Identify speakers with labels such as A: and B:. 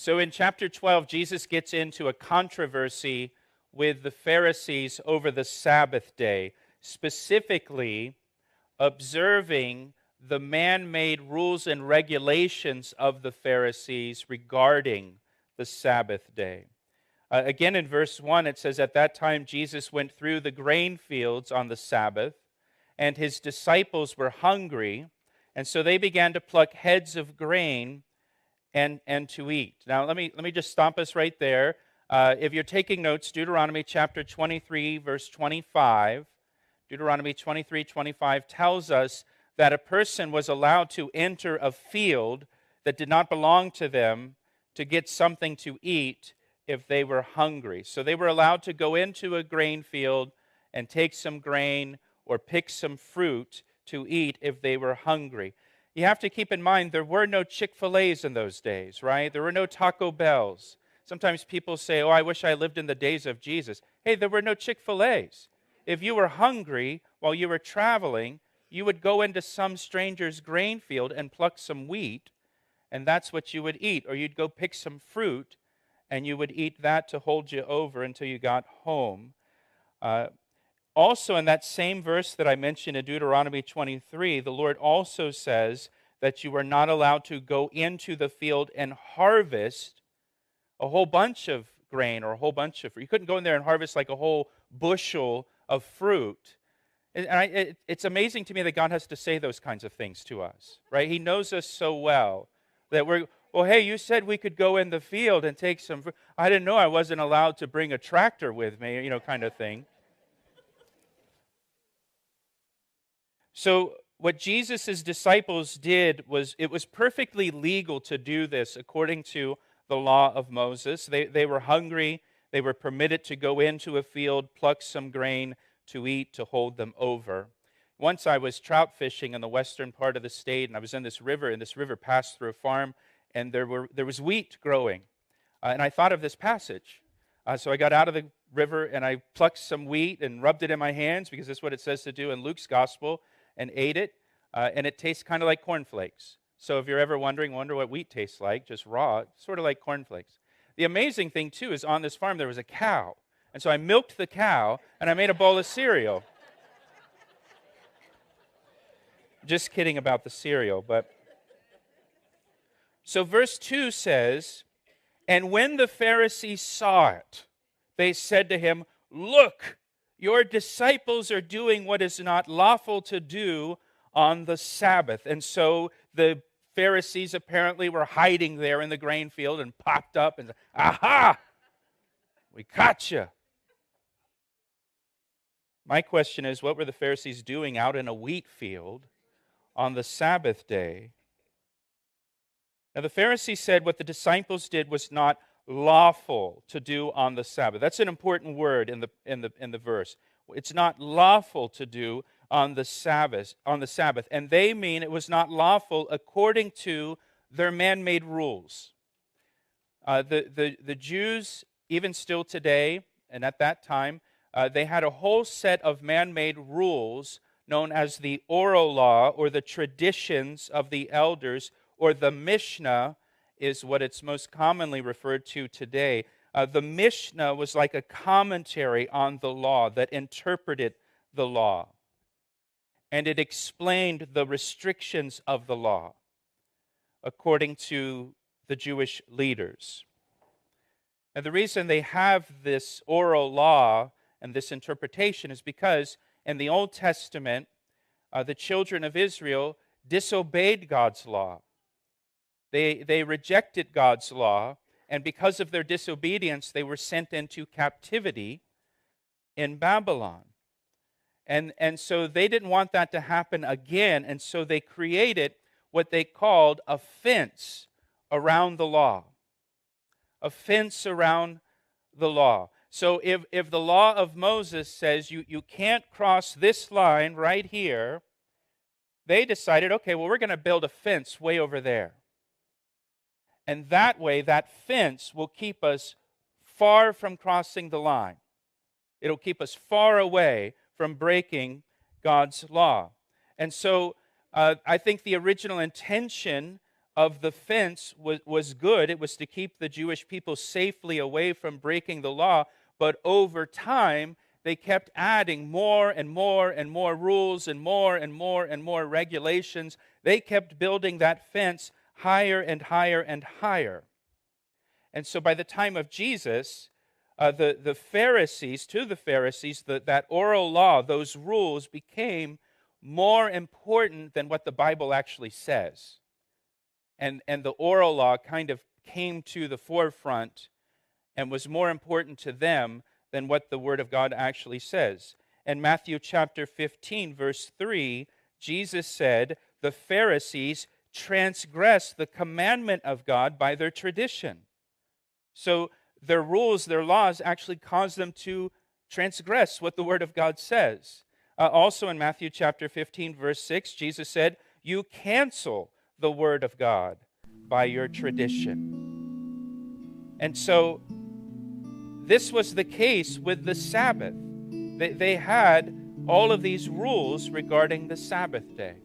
A: So in chapter 12, Jesus gets into a controversy with the Pharisees over the Sabbath day, specifically observing the man-made rules and regulations of the Pharisees regarding the Sabbath day. Again, in verse 1, it says, "At that time Jesus went through the grain fields on the Sabbath, and his disciples were hungry, and so they began to pluck heads of grain and to eat." Now, let me just stop us right there. If you're taking notes, Deuteronomy chapter 23, verse 25, Deuteronomy 23:25 tells us that a person was allowed to enter a field that did not belong to them to get something to eat if they were hungry. So they were allowed to go into a grain field and take some grain or pick some fruit to eat if they were hungry. You have to keep in mind there were no Chick-fil-A's in those days, right? There were no Taco Bells. Sometimes people say, "Oh, I wish I lived in the days of Jesus." Hey, there were no Chick-fil-A's. If you were hungry while you were traveling, you would go into some stranger's grain field and pluck some wheat, and that's what you would eat. Or you'd go pick some fruit, and you would eat that to hold you over until you got home. Also, in that same verse that I mentioned in Deuteronomy 23, the Lord also says that you are not allowed to go into the field and harvest a whole bunch of grain or a whole bunch of fruit. You couldn't go in there and harvest like a whole bushel of fruit. And it's amazing to me that God has to say those kinds of things to us, right? He knows us so well that well, hey, you said we could go in the field and take some fruit. I didn't know I wasn't allowed to bring a tractor with me, kind of thing. So what Jesus' disciples did was, it was perfectly legal to do this according to the law of Moses. They were hungry. They were permitted to go into a field, pluck some grain to eat, to hold them over. Once I was trout fishing in the western part of the state, and I was in this river, and this river passed through a farm, and there was wheat growing. And I thought of this passage. So I got out of the river, and I plucked some wheat and rubbed it in my hands, because that's what it says to do in Luke's gospel, and ate it. And it tastes kind of like cornflakes. So if you're ever wonder what wheat tastes like, just raw, sort of like cornflakes. The amazing thing, too, is on this farm there was a cow. And so I milked the cow, and I made a bowl of cereal. Just kidding about the cereal, but... So verse 2 says, "And when the Pharisees saw it, they said to him, 'Look, your disciples are doing what is not lawful to do on the Sabbath.'" And so the Pharisees apparently were hiding there in the grain field and popped up and said, "Aha! We caught you." My question is, what were the Pharisees doing out in a wheat field on the Sabbath day? Now the Pharisees said what the disciples did was not lawful to do on the Sabbath. That's an important word in the verse. It's not lawful to do on the Sabbath, and they mean it was not lawful according to their man-made rules. The Jews, even still today, and at that time, they had a whole set of man-made rules known as the oral law, or the traditions of the elders, or the Mishnah is what it's most commonly referred to today. The Mishnah was like a commentary on the law that interpreted the law. And it explained the restrictions of the law according to the Jewish leaders. And the reason they have this oral law and this interpretation is because in the Old Testament, the children of Israel disobeyed God's law. They rejected God's law, and because of their disobedience, they were sent into captivity in Babylon. And so they didn't want that to happen again, and so they created what they called a fence around the law. A fence around the law. So if the law of Moses says you can't cross this line right here, they decided, okay, well, we're going to build a fence way over there. And that way, that fence will keep us far from crossing the line. It'll keep us far away from breaking God's law. And so I think the original intention of the fence was good. It was to keep the Jewish people safely away from breaking the law. But over time, they kept adding more and more and more rules and more and more and more regulations. They kept building that fence higher and higher and higher. And so by the time of Jesus, the Pharisees, that oral law, those rules became more important than what the Bible actually says. And the oral law kind of came to the forefront and was more important to them than what the Word of God actually says. In Matthew chapter 15, verse 3, Jesus said, the Pharisees transgress the commandment of God by their tradition. So their rules, their laws actually cause them to transgress what the Word of God says. Also in Matthew chapter 15, verse 6, Jesus said, you cancel the Word of God by your tradition. And so this was the case with the Sabbath. They had all of these rules regarding the Sabbath day.